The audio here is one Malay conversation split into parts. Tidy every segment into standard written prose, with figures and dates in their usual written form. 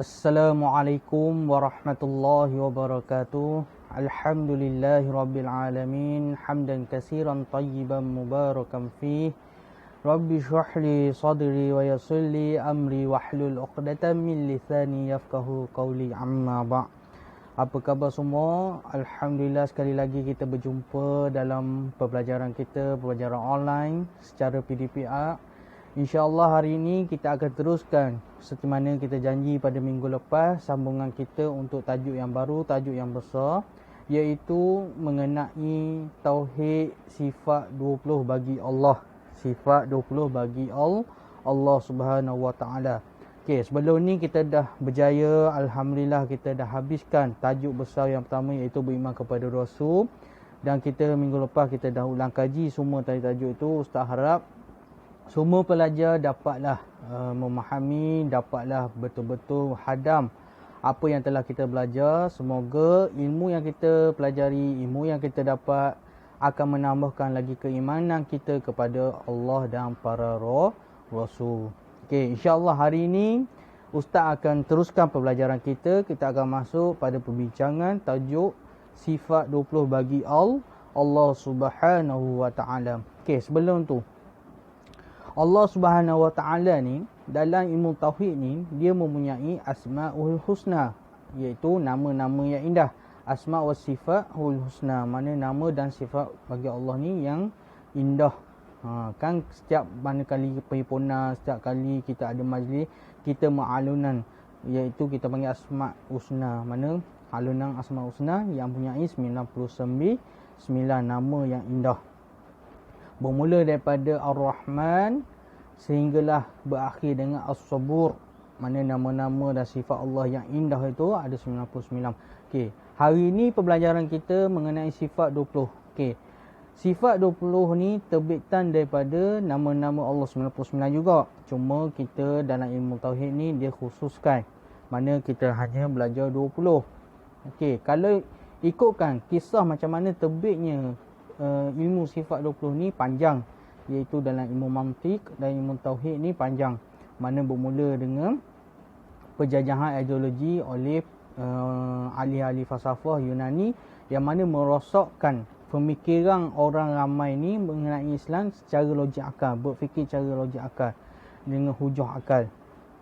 Assalamualaikum warahmatullahi wabarakatuh. Alhamdulillahi rabbil alamin. Hamdan katsiran tayyiban mubarakan fih. Rabbi shrah li sadri wa yassir li amri wahlul 'uqdatam min lisani yafqahu qawli, amma ba'. Apa khabar semua? Alhamdulillah, sekali lagi kita berjumpa dalam pembelajaran kita, pembelajaran online secara PDPR. InsyaAllah hari ini kita akan teruskan seperti mana kita janji pada minggu lepas, sambungan kita untuk tajuk yang baru, tajuk yang besar, iaitu mengenai Tauhid sifat 20 bagi Allah. Sifat 20 bagi Allah Subhanahu Wa Taala. Okey, sebelum ni kita dah berjaya, Alhamdulillah kita dah habiskan tajuk besar yang pertama, iaitu beriman kepada Rasul. Dan kita minggu lepas kita dah ulang kaji semua tajuk itu. Ustaz harap semua pelajar dapatlah memahami, dapatlah betul-betul hadam apa yang telah kita belajar. Semoga ilmu yang kita pelajari, ilmu yang kita dapat akan menambahkan lagi keimanan kita kepada Allah dan para Rasul. Okey, insya-Allah hari ini Ustaz akan teruskan pembelajaran kita. Kita akan masuk pada perbincangan tajuk sifat 20 bagi Allah Subhanahu Wa Taala. Okey, sebelum tu Allah Subhanahu Wa Taala ni dalam ilmu tauhid ni dia mempunyai asmaul husna, iaitu nama-nama yang indah. Asma wa sifatul husna, mana nama dan sifat bagi Allah ni yang indah. Kan setiap mana kali perhimpunan, setiap kali kita ada majlis, kita mengalunan, iaitu kita panggil asma husna. Mana alunan asma husna yang mempunyai 99 nama yang indah. Bermula daripada Ar-Rahman sehinggalah berakhir dengan As-Sabur, mana nama-nama dan sifat Allah yang indah itu ada 99. Okey, hari ini pembelajaran kita mengenai sifat 20. Okey, sifat 20 ni terbitan daripada nama-nama Allah 99 juga. Cuma kita dalam ilmu tauhid ni dia khususkan, mana kita hanya belajar 20. Okey, kalau ikutkan kisah macam mana terbitnya ilmu sifat 20 ni panjang, iaitu dalam ilmu mantik dan ilmu tauhid ni panjang, mana bermula dengan penjajahan ideologi oleh ahli-ahli falsafah Yunani, yang mana merosakkan pemikiran orang ramai ni mengenai Islam secara logik akal, berfikir secara logik akal dengan hujah akal.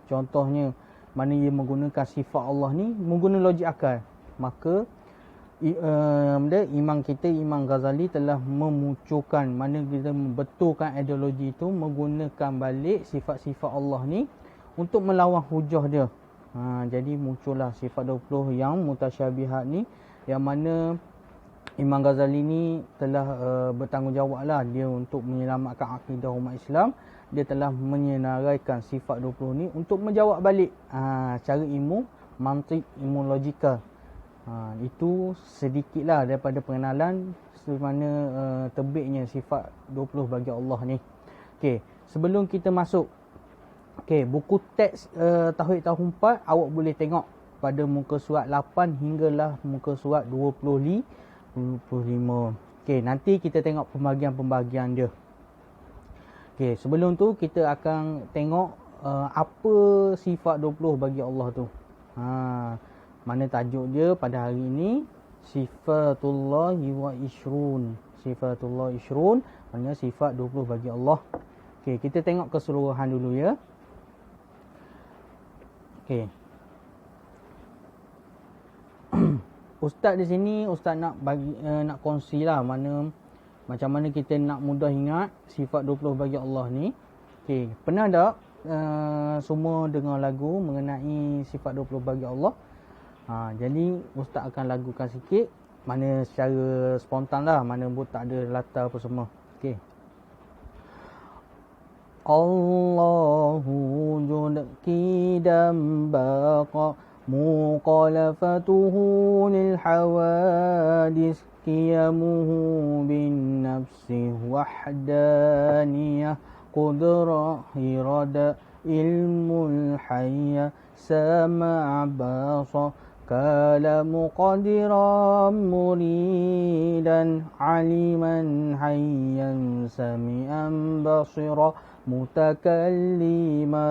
Contohnya, mana ia menggunakan sifat Allah ni menggunakan logik akal, maka Imam kita, Imam Ghazali telah memunculkan, mana kita membetulkan ideologi itu menggunakan balik sifat-sifat Allah ni untuk melawan hujah dia. Jadi muncullah sifat 20 yang mutasyabihat ni, yang mana Imam Ghazali ni telah bertanggungjawab lah dia untuk menyelamatkan akidah umat Islam. Dia telah menyenaraikan sifat 20 ni untuk menjawab balik cara ilmu mantik, ilmu logikal. Itu sedikitlah daripada pengenalan mana terbitnya sifat 20 bagi Allah ni. Okey, sebelum kita masuk, okey, buku teks Tauhid tahun 4 awak boleh tengok pada muka surat 8 hinggalah muka surat 25. Okey, nanti kita tengok pembagian-pembagian dia. Okey, sebelum tu kita akan tengok apa sifat 20 bagi Allah tu. Mana tajuk dia pada hari ini, Sifatullah wa Ishrun. Sifatullah Ishrun, maknanya sifat 20 bagi Allah. Okey, kita tengok keseluruhan dulu ya. Okey. Ustaz di sini, Ustaz nak bagi nak kongsilah macam mana kita nak mudah ingat sifat 20 bagi Allah ni. Okey, pernah tak semua dengar lagu mengenai sifat 20 bagi Allah? Jadi Ustaz akan lagukan sikit, mana secara spontan lah, mana pun tak ada latar apa semua. Okey. Allahu judkidam baqa muqalafatuhu lil hawadis qiyamuhu bin nafsi wahdaniyah qudrah irada ilmul hayya sama' basa كلام قدرا مريدا علما حيا سميعا بصيرا متكلما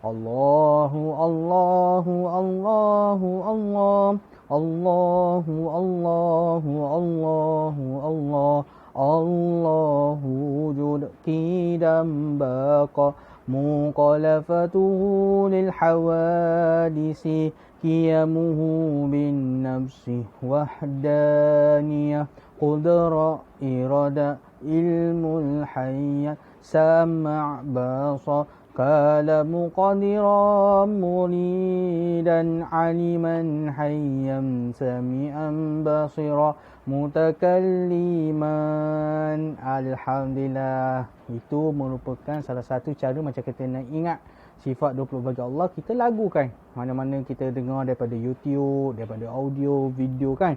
Allahu Allahu Allahu Allah, Allahu Allahu Allahu Allah, Allahu wujud qidam baqa muqalafatuhu lil hawadisi qiyamuhu bin nafsi wahdaniyah qudra irada ilmul hayya sama' basa kala muqadiran muridan aliman hayyan sami'an basira mutakalliman. Alhamdulillah. Itu merupakan salah satu cara macam kita nak ingat sifat 20 bagi Allah, kita lagukan. Mana-mana kita dengar daripada YouTube, daripada audio, video kan.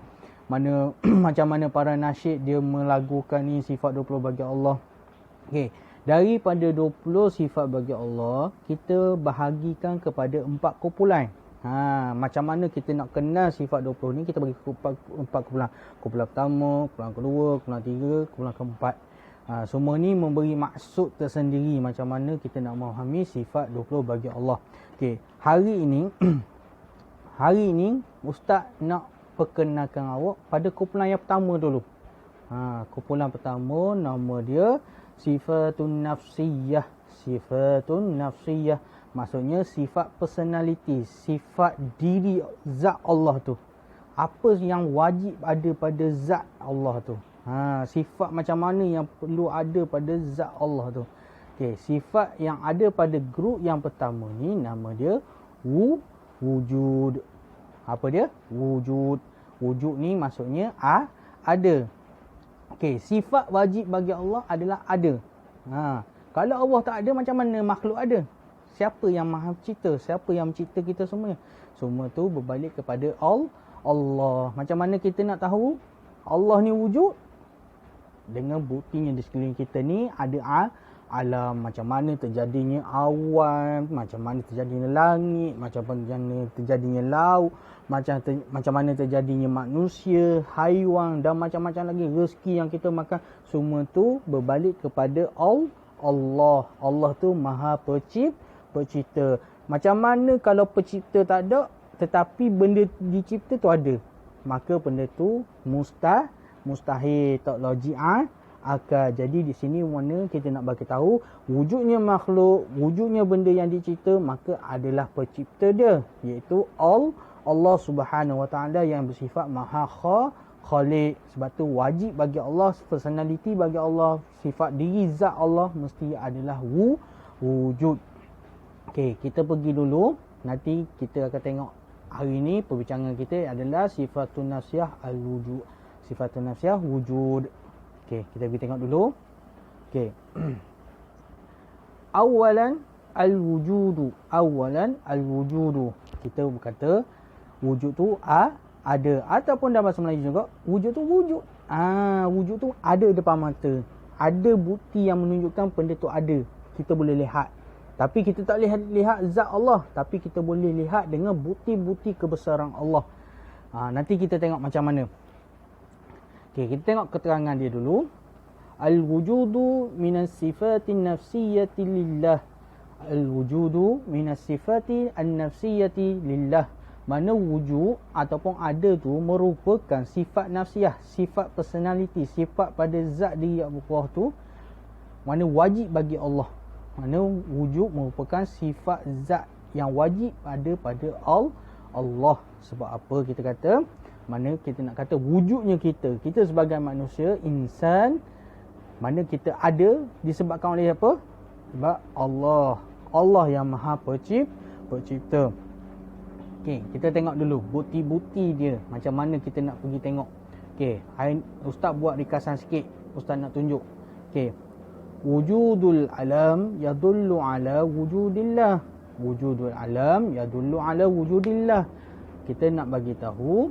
Mana macam mana para nasyid dia melagukan ni sifat 20 bagi Allah. Okey, daripada 20 sifat bagi Allah, kita bahagikan kepada 4 kumpulan. Macam mana kita nak kenal sifat 20 ni, kita bagi 4 kumpulan. Kumpulan pertama, kumpulan kedua, kumpulan tiga, kumpulan keempat. Semua ni memberi maksud tersendiri macam mana kita nak memahami sifat 20 bagi Allah. Okey, hari ini Ustaz nak perkenalkan awak pada kumpulan yang pertama dulu. Kumpulan pertama nama dia sifatun nafsiyah. Sifatun nafsiyah maksudnya sifat personality, sifat diri zat Allah tu. Apa yang wajib ada pada zat Allah tu. Sifat macam mana yang perlu ada pada zat Allah tu. Okey, sifat yang ada pada grup yang pertama ni nama dia wujud. Apa dia? Wujud. Wujud ni maksudnya ada. Okey, sifat wajib bagi Allah adalah ada. Kalau Allah tak ada, macam mana makhluk ada? Siapa yang maha pencipta? Siapa yang mencipta kita semua? Semua tu berbalik kepada Allah. Macam mana kita nak tahu Allah ni wujud? Dengan buktinya di sekeliling kita ni ada alam, macam mana terjadinya awan, macam mana terjadinya langit, macam mana terjadinya laut, macam mana terjadinya manusia, haiwan dan macam-macam lagi, rezeki yang kita makan. Semua tu berbalik kepada Allah. Allah tu maha pencipta. Macam mana kalau pencipta tak ada tetapi benda dicipta tu ada, maka benda tu mustahil, tak logik akal. Jadi di sini mana kita nak bagi tahu wujudnya makhluk, wujudnya benda yang dicipta, maka adalah pencipta dia, iaitu Allah Subhanahu Wa Taala yang bersifat maha khaliq. Sebab tu wajib bagi Allah, personality bagi Allah, sifat diri zat Allah mesti adalah wujud. Okey, kita pergi dulu. Nanti kita akan tengok hari ni perbincangan kita adalah sifatun nafsiyah al-wujud. Sifatun nafsiyah wujud. Okey, kita pergi tengok dulu. Okey. Awalan al-wujudu. Kita berkata wujud tu ada, ataupun dalam bahasa Melayu juga wujud tu wujud. Wujud tu ada depan mata. Ada bukti yang menunjukkan benda tu ada. Kita boleh lihat. Tapi kita tak lihat zat Allah, tapi kita boleh lihat dengan bukti-bukti kebesaran Allah. Nanti kita tengok macam mana. Okey, kita tengok keterangan dia dulu. Al-wujudu minas sifatin nafsiyati lillah. Al-wujudu minas sifati an-nafsiyati lillah. Mana wujud ataupun ada tu merupakan sifat nafsiyah, sifat personality, sifat pada zat diri Allah tu, mana wajib bagi Allah. Mana wujud merupakan sifat zat yang wajib ada pada Allah. Sebab apa kita kata? Mana kita nak kata wujudnya kita sebagai manusia, insan, mana kita ada disebabkan oleh apa? Sebab Allah yang maha pencipta. Okey, kita tengok dulu bukti-bukti dia. Macam mana kita nak pergi tengok. Okey, Ustaz buat rikasan sikit. Ustaz nak tunjuk. Okey. Wujudul alam yadullu ala wujudillah. Wujudul alam yadullu ala wujudillah. Kita nak bagi tahu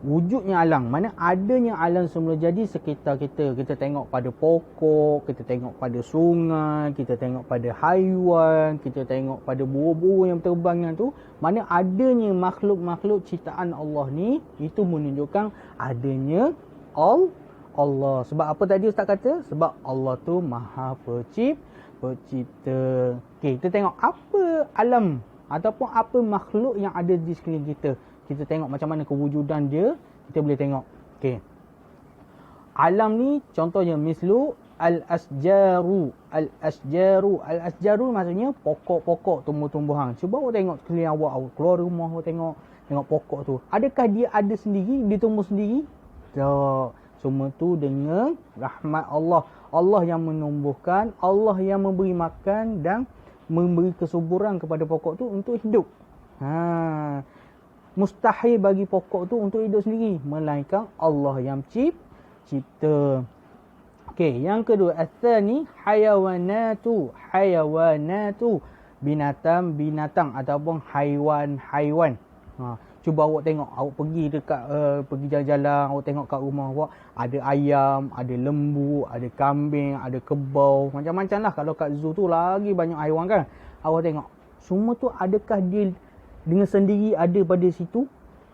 wujudnya alam, mana adanya alam semula jadi sekitar kita. Kita tengok pada pokok, kita tengok pada sungai, kita tengok pada haiwan, kita tengok pada burung-burung yang terbang tu. Mana adanya makhluk-makhluk ciptaan Allah ni, itu menunjukkan adanya Allah. Sebab apa tadi Ustaz kata? Sebab Allah tu maha pencipta. Okey, kita tengok apa alam ataupun apa makhluk yang ada di sekeliling kita. Kita tengok macam mana kewujudan dia, kita boleh tengok. Okey. Alam ni contohnya mislu al-asjaru. Al-asjaru maksudnya pokok-pokok, tumbuh-tumbuhan. Cuba awak tengok sekeliling awak keluar rumah, awak tengok pokok tu. Adakah dia ada sendiri, dia tumbuh sendiri? Tak. Semua tu dengan rahmat Allah. Allah yang menumbuhkan, Allah yang memberi makan dan memberi kesuburan kepada pokok tu untuk hidup. Mustahil bagi pokok tu untuk hidup sendiri, melainkan Allah yang cipta. Okey, yang kedua, atsani hayawanatu. Binatang ataupun haiwan. Cuba awak tengok, awak pergi dekat pergi jalan-jalan, awak tengok kat rumah awak ada ayam, ada lembu, ada kambing, ada kebau, macam-macam lah. Kalau kat zoo tu lagi banyak haiwan kan. Awak tengok, semua tu adakah dia dengan sendiri ada pada situ?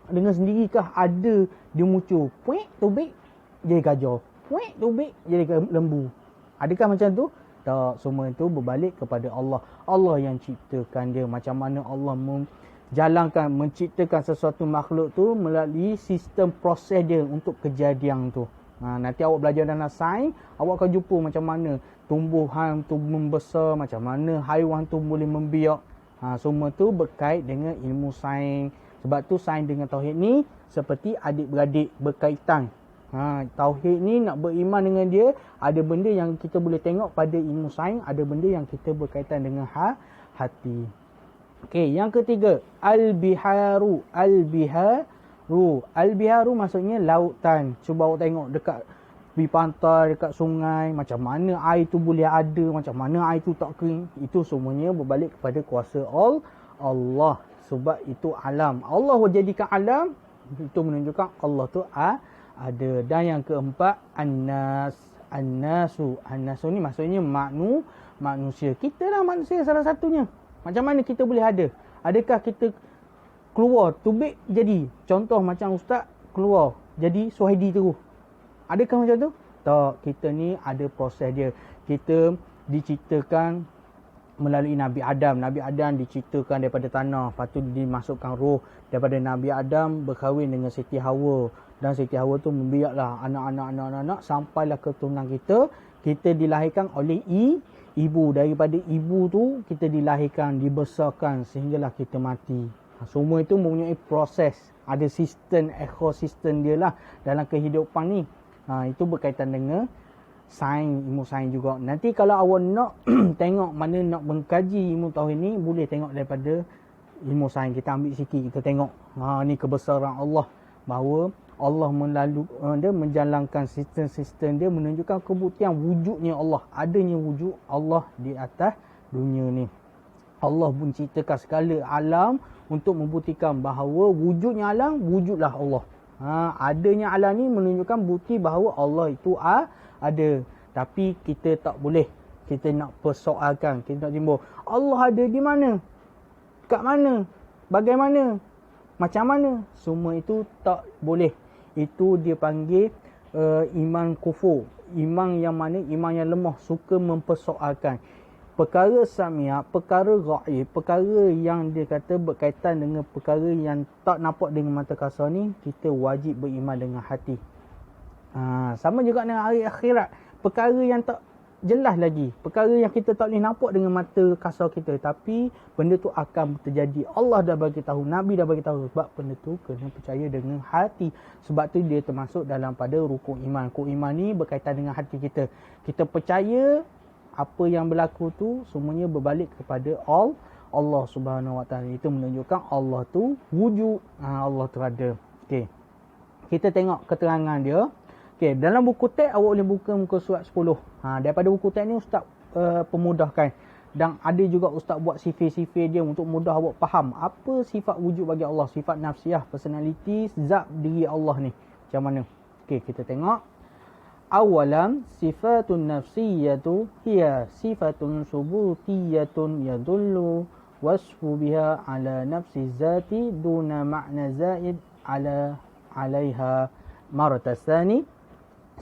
Dengan sendirikah ada dia muncul? Puik, tubik, jadi gajah. Puik, tubik, jadi lembu. Adakah macam tu? Tak, semua itu berbalik kepada Allah. Allah yang ciptakan dia. Macam mana Allah menciptakan sesuatu makhluk tu melalui sistem proses dia untuk kejadian tu. Nanti awak belajar dalam sains, awak akan jumpa macam mana tumbuhan tu membesar, macam mana haiwan tu boleh membiak. Semua tu berkait dengan ilmu sains. Sebab tu sains dengan tauhid ni seperti adik-beradik, berkaitan. Tauhid ni nak beriman dengan dia, ada benda yang kita boleh tengok pada ilmu sains, ada benda yang kita berkaitan dengan hati. Okey, yang ketiga, al-biharu. Al-biharu maksudnya lautan. Cuba awak tengok dekat di pantai, dekat sungai, macam mana air tu boleh ada, macam mana air tu tak kering. Itu semuanya berbalik kepada kuasa Allah. Sebab itu alam. Allah jadikan alam, itu menunjukkan Allah tu ada. Dan yang keempat, An-nasu ni maksudnya manusia. Kita lah manusia salah satunya. Macam mana kita boleh ada? Adakah kita keluar tubik jadi? Contoh macam ustaz keluar jadi Suhaidi terus. Adakah macam tu? Tak. Kita ni ada proses dia. Kita diciptakan melalui Nabi Adam. Nabi Adam diciptakan daripada tanah. Lepas tu dimasukkan roh. Daripada Nabi Adam berkahwin dengan Siti Hawa. Dan Siti Hawa tu membiaklah anak-anak sampailah keturunan kita. Kita dilahirkan oleh ibu. Daripada ibu tu kita dilahirkan, dibesarkan sehinggalah kita mati. Semua itu mempunyai proses. Ada sistem, ekosistem dia lah dalam kehidupan ni. Itu berkaitan dengan sains, ilmu sains juga. Nanti kalau awak nak tengok mana nak mengkaji ilmu tauhid ni, boleh tengok daripada ilmu sains. Kita ambil sikit, kita tengok. Ni kebesaran Allah. Bahawa Allah dia menjalankan sistem-sistem dia, menunjukkan kebuktian wujudnya Allah. Adanya wujud Allah di atas dunia ni. Allah menciptakan segala alam untuk membuktikan bahawa wujudnya alam, wujudlah Allah. Adanya alam ni menunjukkan bukti bahawa Allah itu ada. Tapi kita tak boleh. Kita nak persoalkan, kita nak timbul, Allah ada di mana? Kat mana? Bagaimana? Macam mana? Semua itu tak boleh. Itu dia panggil iman kufur. Iman yang mana? Iman yang lemah, suka mempersoalkan. Perkara sami'ah, perkara ghaib, perkara yang dia kata berkaitan dengan perkara yang tak nampak dengan mata kasar ni, kita wajib beriman dengan hati. Sama juga dengan hari akhirat. Perkara yang tak jelas lagi, perkara yang kita tak boleh nampak dengan mata kasar kita, tapi benda tu akan terjadi. Allah dah bagi tahu, Nabi dah bagi tahu. Sebab benda tu kena percaya dengan hati. Sebab tu dia termasuk dalam pada rukun iman. Rukun iman ni berkaitan dengan hati kita. Kita percaya apa yang berlaku tu semuanya berbalik kepada Allah Subhanahu Wa Taala. Itu menunjukkan Allah tu wujud. Allah tu ada. Okey. Kita tengok keterangan dia. Okey, dalam buku teks awak boleh buka muka surat 10. Daripada buku teks ni ustaz pemudahkan. Dan ada juga ustaz buat sifir-sifir dia untuk mudah awak faham apa sifat wujud bagi Allah, sifat nafsiyah, personality, zat diri Allah ni. Macam mana? Okey, kita tengok. Awalan sifatun nafsiyatu hiya sifatun subutiyatun yadullu wasfu biha ala nafsi zati duna ma'na zaid alaiha. Marata tsani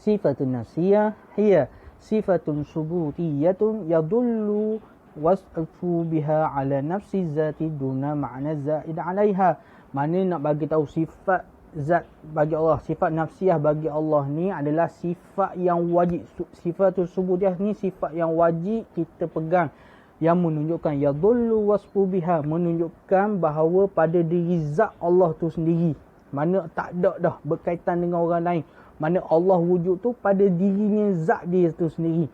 sifatun nafsiyah hiya sifatun subutiyatun yadullu wasfu biha ala nafsi zati duna ma'na zaid alaiha. Mana nak bagi tahu sifat zat bagi Allah, sifat nafsiyah bagi Allah ni adalah sifat yang wajib. Sifatul subutiyah ni sifat yang wajib kita pegang, yang menunjukkan yadullu wasfu biha, menunjukkan bahawa pada diri zat Allah tu sendiri, mana tak ada dah berkaitan dengan orang lain. Mana Allah wujud tu pada dirinya zat dia tu sendiri.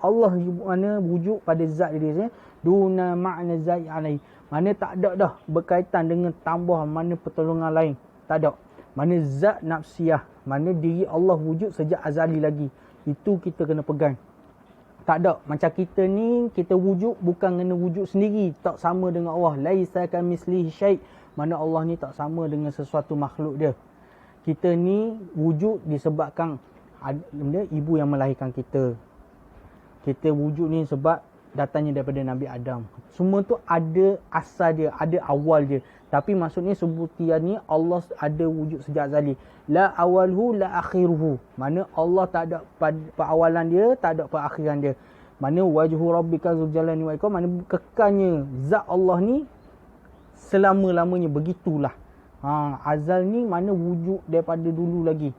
Allah mana wujud pada zat dia sendiri. Duna ma'na zaid alai. Mana tak ada dah berkaitan dengan tambah mana pertolongan lain. Tak ada. Mana zat nafsiyah. Mana diri Allah wujud sejak azali lagi. Itu kita kena pegang. Tak ada. Macam kita ni, kita wujud bukan kena wujud sendiri. Tak sama dengan Allah. Laisa kamislihi syai'. Mana Allah ni tak sama dengan sesuatu makhluk dia. Kita ni wujud disebabkan ibu yang melahirkan kita. Kita wujud ni sebab datangnya daripada Nabi Adam. Semua tu ada asal dia, ada awal dia. Tapi maksudnya sebutian ni Allah ada wujud sejak azali. La awalhu la akhiruhu. Mana Allah tak ada perawalan dia, tak ada perakhiran dia. Mana wajhu rabbika dzul jalali wal ikram, mana kekalnya zat Allah ni selama-lamanya, begitulah. Azal ni mana wujud daripada dulu lagi.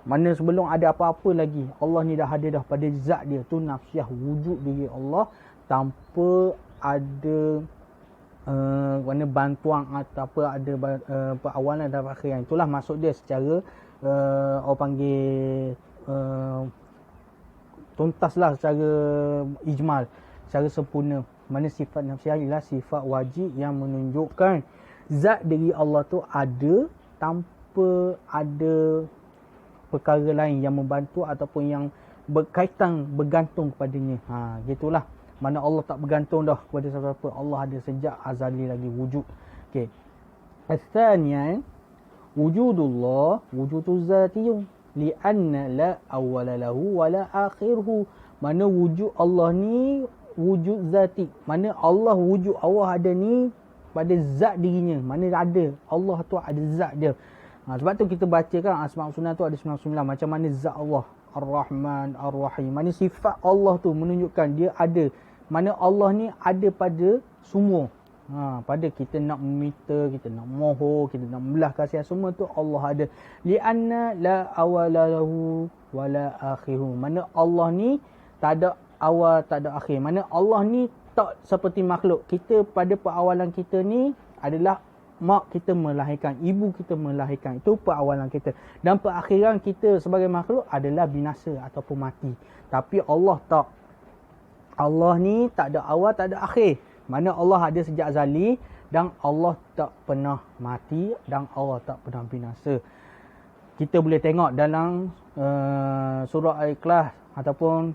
Mana sebelum ada apa-apa lagi. Allah ni dah ada dah pada zat dia. Tu nafsiyah, wujud diri Allah tanpa ada mana bantuan atau apa, ada perawalan dan perakhiran. Itulah maksud dia secara orang panggil tuntaslah, secara ijmal, secara sempurna. Mana sifat nafsiyah ialah sifat wajib yang menunjukkan zat diri Allah tu ada tanpa ada perkara lain yang membantu ataupun yang berkaitan, bergantung kepadanya. Gitulah. Mana Allah tak bergantung dah kepada siapa-siapa. Allah ada sejak azali lagi wujud. Okey. Al-thaniyan wujudullah wujuduz zatiyun li'anna la awwala lahu wa la akhiruhu. Mana wujud Allah ni wujud zati. Mana Allah wujud Allah ada ni pada zat dirinya. Mana ada Allah tu ada zat dia. Sebab tu kita baca kan Asma' Husna tu ada 99. Macam mana zat Allah, Ar-Rahman, Ar-Rahim. Mana sifat Allah tu menunjukkan dia ada. Mana Allah ni ada pada semua. Pada kita nak meminta, kita nak mohon, kita nak membelah kasihan, semua tu Allah ada. Li'anna la awala lahu wa la akhiru. Mana Allah ni tak ada awal, tak ada akhir. Mana Allah ni tak seperti makhluk. Kita pada perawalan kita ni adalah mak kita melahirkan, ibu kita melahirkan. Itu perawalan kita. Dan perakhiran kita sebagai makhluk adalah binasa ataupun mati. Tapi Allah tak. Allah ni tak ada awal, tak ada akhir. Mana Allah ada sejak azali dan Allah tak pernah mati dan Allah tak pernah binasa. Kita boleh tengok dalam surah Al-Ikhlas ataupun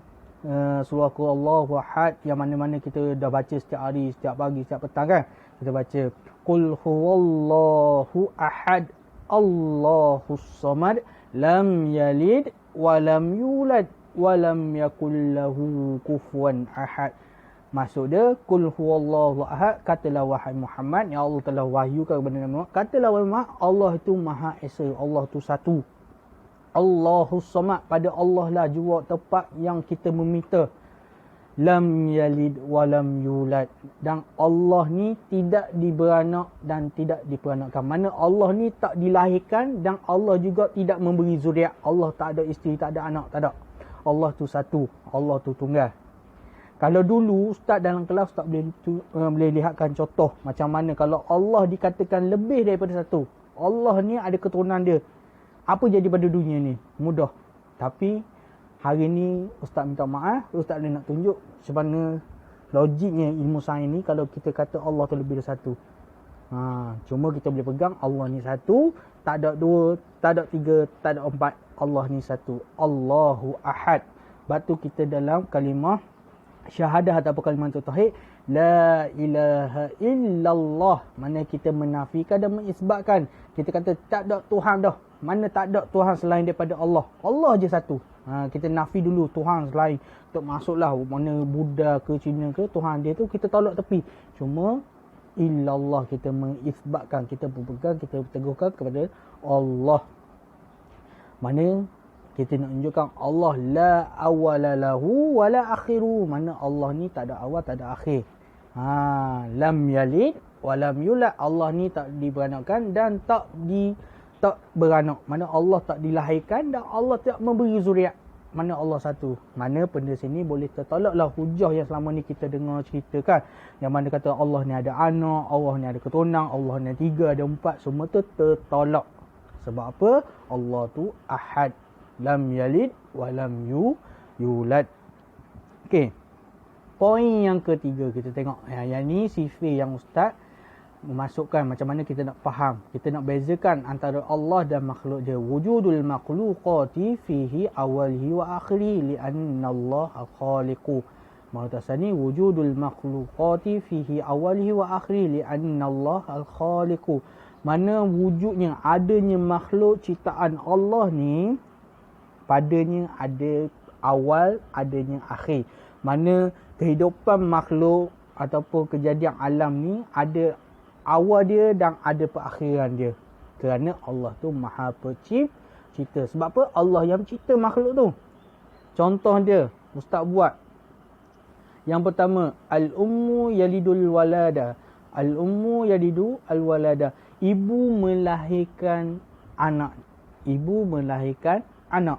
surah Qul Allahu Ahad, yang mana-mana kita dah baca setiap hari, setiap pagi, setiap petang kan. Kita baca Qul huwallahu ahad Allahus samad lam yalid wa lam yulad wa lam yakul lahu kufuwan ahad. Maksud dia, Qul huwallahu ahad, katalah wahai Muhammad, yang Allah telah wahyukan kepada Nabi Muhammad, katalah wahai Muhammad, Allah itu Maha Esa, Allah itu satu. Allahus samad, pada Allah lah jua tepat yang kita meminta. Lam yalid wa lam yulad, dan Allah ni tidak diberanak dan tidak diperanakkan. Mana Allah ni tak dilahirkan dan Allah juga tidak memberi zuriat. Allah tak ada isteri, tak ada anak, tak ada. Allah tu satu, Allah tu tunggal. Kalau dulu ustaz dalam kelas, ustaz boleh lihatkan contoh macam mana kalau Allah dikatakan lebih daripada satu. Allah ni ada keturunan dia. Apa jadi pada dunia ni? Mudah. Tapi hari ni ustaz minta maaf, ustaz boleh nak tunjuk macam mana logiknya ilmu sains ni kalau kita kata Allah tu lebih dari satu. Cuma kita boleh pegang Allah ni satu, tak ada dua, tak ada tiga, tak ada empat. Allah ni satu. Allahu Ahad. Sebab tu kita dalam kalimah syahadah ataupun kalimah tauhid, la ilaha illallah, mana kita menafikan dan mengisbatkan. Kita kata tak ada Tuhan dah. Mana tak ada Tuhan selain daripada Allah. Allah je satu. Kita nafi dulu Tuhan selain. Untuk masuklah mana Buddha ke Cina ke, Tuhan dia tu kita tolak tepi. Cuma illallah kita mengisbatkan, kita berpegang, kita teguhkan kepada Allah. Mana Kita nak tunjukkan Allah la awwala lahu wa la akhiru. Mana Allah ni tak ada awal, tak ada akhir. Lam yalid wa lam yulad. Allah ni tak diberanakkan dan tak beranak. Mana Allah tak dilahirkan dan Allah tak memberi zuriat. Mana Allah satu. Mana benda sini boleh tertolaklah hujah yang selama ni kita dengar ceritakan. Yang mana kata Allah ni ada anak, Allah ni ada keturunan, Allah ni ada 3, ada 4. Semua tu tertolak. Sebab apa? Allah tu ahad. Lam yalid wa lam yulad. Okey. Poin yang ketiga kita tengok. Yang ni sifat yang ustaz memasukkan macam mana kita nak faham. Kita nak bezakan antara Allah dan makhluk dia. Wujudul makhluqati fihi awalihi wa akhirihi li'anna Allah al-khaliqu. Maksudnya wujudul makhluqati fihi awalihi wa akhirihi li'anna Allah al-khaliqu. Mana wujudnya, adanya makhluk ciptaan Allah ni, padanya ada awal, adanya akhir. Mana kehidupan makhluk ataupun kejadian alam ni ada awal dia dan ada perakhiran dia. Kerana Allah tu maha pencipta. Sebab apa? Allah yang cipta makhluk tu. Contoh dia, ustaz buat. Yang pertama, al-ummu yalidul walada. Al-ummu yalidu al-walada. Ibu melahirkan anak. Ibu melahirkan anak.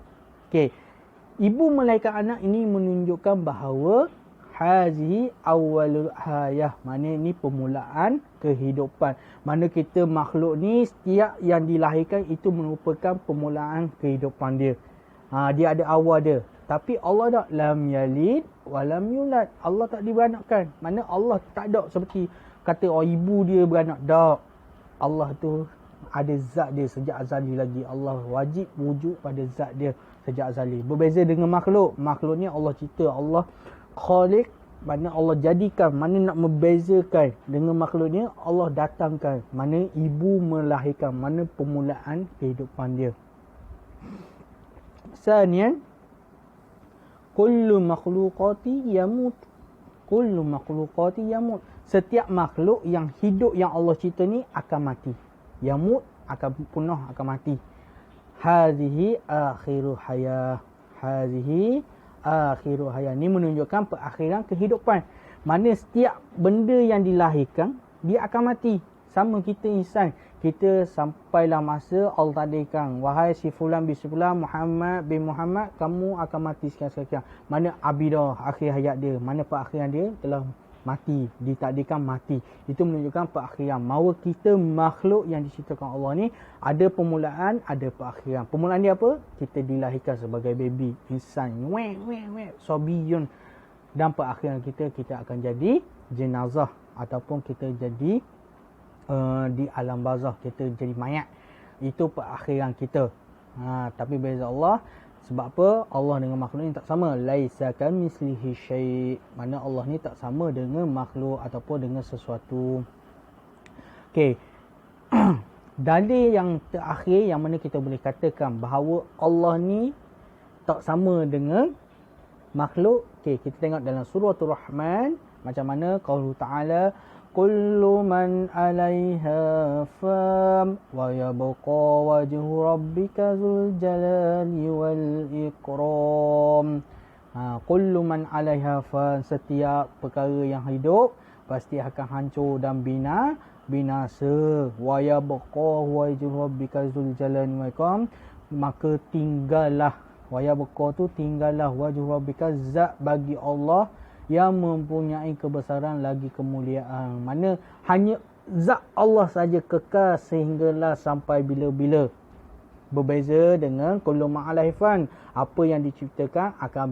Okey. Ibu melahirkan anak ini menunjukkan bahawa hazihi awwalul hayah. Mana ni permulaan kehidupan. Mana kita makhluk ni setiap yang dilahirkan itu merupakan permulaan kehidupan dia. Dia ada awal dia. Tapi Allah tak lam yalid wa lam yulad. Allah tak diberanakkan. Mana Allah tak ada seperti kata ibu dia beranak. Tak. Allah tu ada zat dia sejak azali lagi. Allah wajib wujud pada zat dia sejak azali. Berbeza dengan makhluk. Makhluk ni Allah cipta. Allah khaliq. Mana Allah jadikan. Mana nak membezakan dengan makhluk ni, Allah datangkan. Mana ibu melahirkan. Mana permulaan kehidupan dia. Sanian, kullu makhluqati yamut. Kullu makhluqati yamut. Setiap makhluk yang hidup yang Allah cipta ni akan mati. Yamut, akan punah, akan mati. Hazihi akhiru hayah. Hazihi akhiru hayah. Ni menunjukkan perakhiran kehidupan. Mana setiap benda yang dilahirkan, dia akan mati. Sama kita insan. Kita sampailah masa Allah takdirkan. Wahai si fulan bin si fulan, Muhammad bin Muhammad, kamu akan mati sekian-sekian. Mana abidah, akhir hayat dia. Mana perakhiran dia telah mati, ditakdirkan mati. Itu menunjukkan perakhiran. Mahu kita makhluk yang diciptakan Allah ni ada permulaan, ada perakhiran. Permulaan dia apa? Kita dilahirkan sebagai baby, insan, sobiyun. Dan perakhiran kita akan jadi jenazah ataupun kita jadi di alam barzakh, kita jadi mayat. Itu perakhiran kita. Tapi beza Allah. Sebab apa? Allah dengan makhluk ni tak sama. Laisa kamitslihi syai'. Mana Allah ni tak sama dengan makhluk ataupun dengan sesuatu. Okey. Dalil yang terakhir yang mana kita boleh katakan bahawa Allah ni tak sama dengan makhluk. Okey, kita tengok dalam surah Ar-Rahman macam mana qaulu ta'ala kullu man 'alaiha fan wa yabqa wajhu rabbika dzul jalali wal ikram. Kullu man 'alaiha fan, setiap perkara yang hidup pasti akan hancur dan binasa. Wa yabqa wajhu rabbika dzul jalali wal ikram, maka tinggallah, wa yabqa tu tinggallah, wajhu rabbika zat bagi Allah yang mempunyai kebesaran lagi kemuliaan. Mana hanya zat Allah saja kekal sehinggalah sampai bila-bila. Berbeza dengan kullu ma'alaifan, apa yang diciptakan akan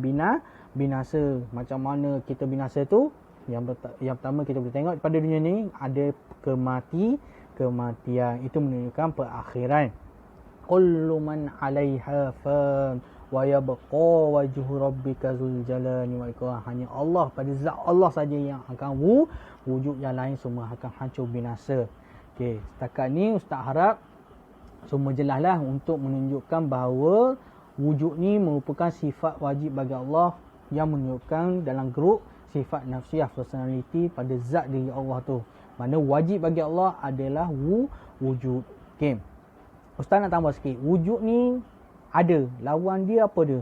binasa. Macam mana kita binasa tu? Yang pertama kita boleh tengok pada dunia ni ada kematian. Itu menunjukkan perakhiran. Kullu man 'alaiha fan wa yabqa wajhu rabbika dzul jalali wal ikram. Hanya Allah, pada zat Allah saja yang akan wujud, yang lain semua akan hancur binasa. Okey, setakat ni ustaz harap semua jelaslah untuk menunjukkan bahawa wujud ni merupakan sifat wajib bagi Allah yang menunjukkan dalam grup sifat nafsiyah, personality pada zat diri Allah tu. Mana wajib bagi Allah adalah wujud. Okey. Ustaz nak tambah sikit. Wujud ni Ada. Lawan dia apa dia?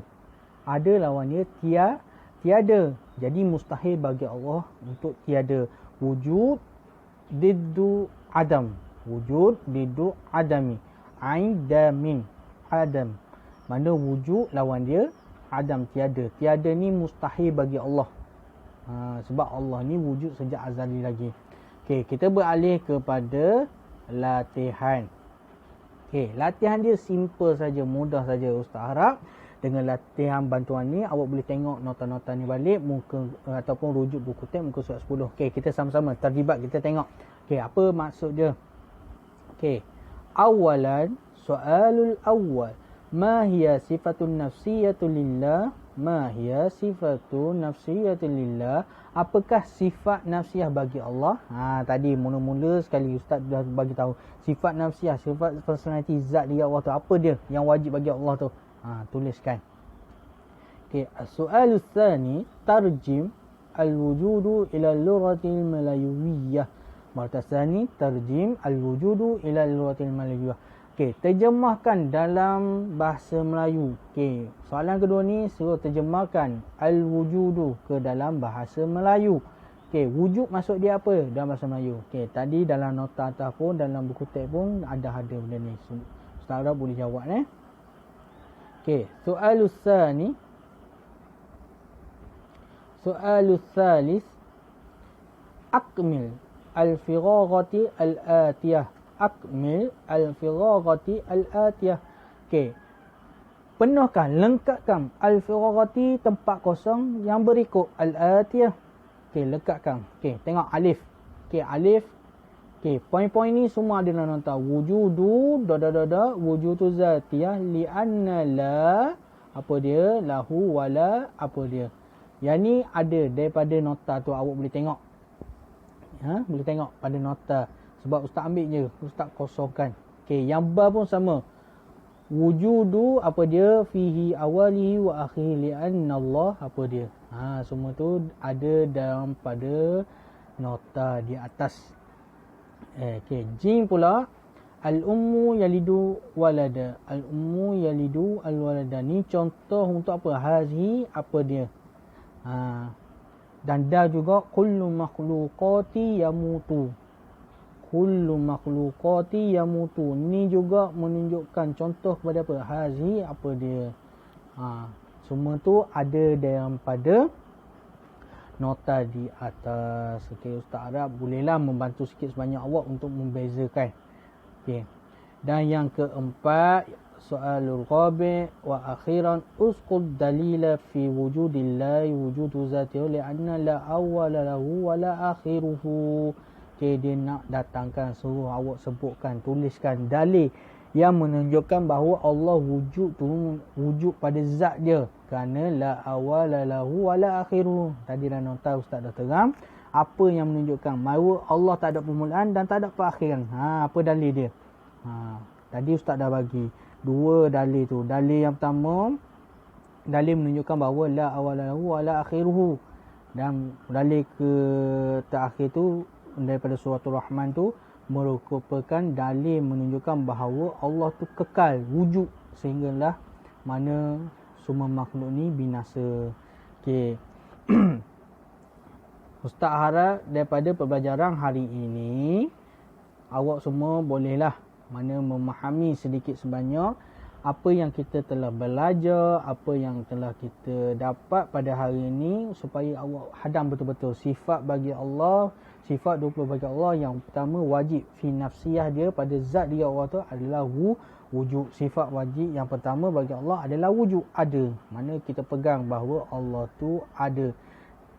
Ada, lawan dia tiada. Jadi mustahil bagi Allah untuk tiada. Wujud diddu adam. Wujud diddu adami. Aidamin. Adam. Mana wujud lawan dia adam, tiada. Tiada ni mustahil bagi Allah. Sebab Allah ni wujud sejak azali lagi. Okey, kita beralih kepada latihan. Okey, latihan dia simple saja, mudah saja. Ustaz harap dengan latihan bantuan ni awak boleh tengok nota-nota ni balik muka ataupun rujuk buku teks muka surat 10. Okey, kita sama-sama terlibat, kita tengok. Okey, apa maksud dia? Okey. Awalan, soalul awal. Ma hiya sifatun nafsiyatu lillah? Ma hiya sifatun nafsiyatu lillah? Apakah sifat nafsiyah bagi Allah? Tadi mula-mula sekali Ustaz dah bagi tahu. Sifat nafsiyah, sifat personality zat dia Allah tu. Apa dia yang wajib bagi Allah tu? Tuliskan. Okey, as-soalul tsani tarjim al-wujudu ila al-lughatil malayuwiyah. Martasani tarjim al-wujudu ila al-lughatil malayuwiyah. Okey, terjemahkan dalam bahasa Melayu. Okey, soalan kedua ni suruh terjemahkan al-wujudu ke dalam bahasa Melayu. Okey, wujud maksud dia apa dalam bahasa Melayu? Okey, tadi dalam nota atas pun, dalam buku teks pun ada benda ni. Ustaz Arab boleh jawab Okey, soalus tsani. Soalus tsalis akmil al-firaghati al-atiyah. Akmil al-firaghati al-atiyah. Okey. Penuhkan, lengkapkan al-firaghati, tempat kosong yang berikut al-atiyah. Okey, lengkapkan. Okey, tengok alif. Okey, alif. Okey, poin-poin ni semua ada dalam nota. Wujudu wujudu zatiyah li'anna la apa dia? Lahu wala apa dia? Yang ni ada daripada nota tu, awak boleh tengok. Boleh tengok pada nota. Sebab Ustaz ambil je, Ustaz kosongkan. Okey, yang ba pun sama. Wujudu apa dia? Fihi awalihi wa akhirihi li'anna Allah apa dia? Semua tu ada dalam pada nota di atas. Okey, jim pula al-ummu yalidu walada. Al-ummu yalidu al-walada. Ni contoh untuk apa? Hazihi apa dia? Dan dah juga kullu makhluqati yamutu. Kullu makhluqati yamutu. Ni juga menunjukkan contoh kepada apa? Hazi apa dia? Semua tu ada dalam pada nota di atas. Okey, Ustaz Arab bolehlah membantu sikit sebanyak awak untuk membezakan. Okey. Dan yang keempat, soalul rabi' wa akhiran usqud dalila fi wujudillahi wujudu zatihi li'anna la awwala lahu wa la akhiruhu. Okey, dia nak datangkan, suruh awak sebutkan, tuliskan dalil yang menunjukkan bahawa Allah wujud tu wujud pada zat dia, kerana la awwala lahu wa la akhiruhu. Tadi dalam nota Ustaz dah terang apa yang menunjukkan bahawa Allah tak ada permulaan dan tak ada perakhiran. Apa dalil dia? Tadi Ustaz dah bagi dua dalil tu. Dalil yang pertama, dalil menunjukkan bahawa la awwala lahu wa la akhiruhu. Dan dalil ke terakhir tu daripada surah Ar-Rahman tu merupakan dalil menunjukkan bahawa Allah tu kekal wujud sehinggalah mana semua makhluk ni binasa. Okey. Ustaz harap daripada pembelajaran hari ini awak semua bolehlah mana memahami sedikit sebanyak apa yang kita telah belajar, apa yang telah kita dapat pada hari ini, supaya awak hadam betul-betul sifat bagi Allah. Sifat 20 bagi Allah, yang pertama wajib fi nafsiyah dia pada zat dia Allah tu adalah wujud. Sifat wajib yang pertama bagi Allah adalah wujud, ada. Mana kita pegang bahawa Allah tu ada.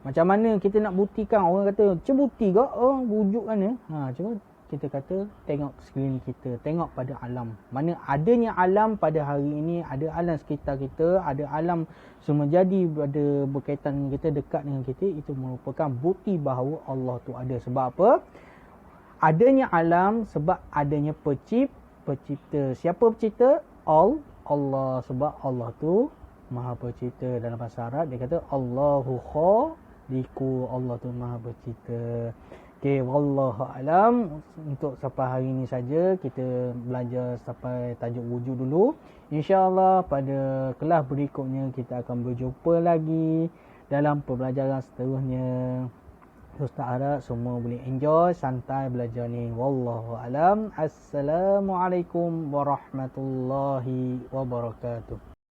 Macam mana kita nak buktikan? Orang kata, cuba bukti ke wujud kan? Cuba kita kata tengok sekeliling kita, tengok pada alam. Mana adanya alam pada hari ini, ada alam sekitar kita, ada alam semua jadi pada berkaitan dengan kita, dekat dengan kita, itu merupakan bukti bahawa Allah tu ada. Sebab apa? Adanya alam sebab adanya pencipta. Siapa pencipta? Allah. Sebab Allah tu Maha Pencipta. Dalam bahasa Arab dia kata Allahu khaliqu, Allah tu Maha Pencipta. Okay, wallahu alam. Untuk sampai hari ini saja kita belajar sampai tajuk wujud dulu. InsyaAllah pada kelas berikutnya kita akan berjumpa lagi dalam pembelajaran seterusnya. Ustaz harap semua boleh enjoy, santai belajar ni. Wallahu alam. Assalamualaikum warahmatullahi wabarakatuh.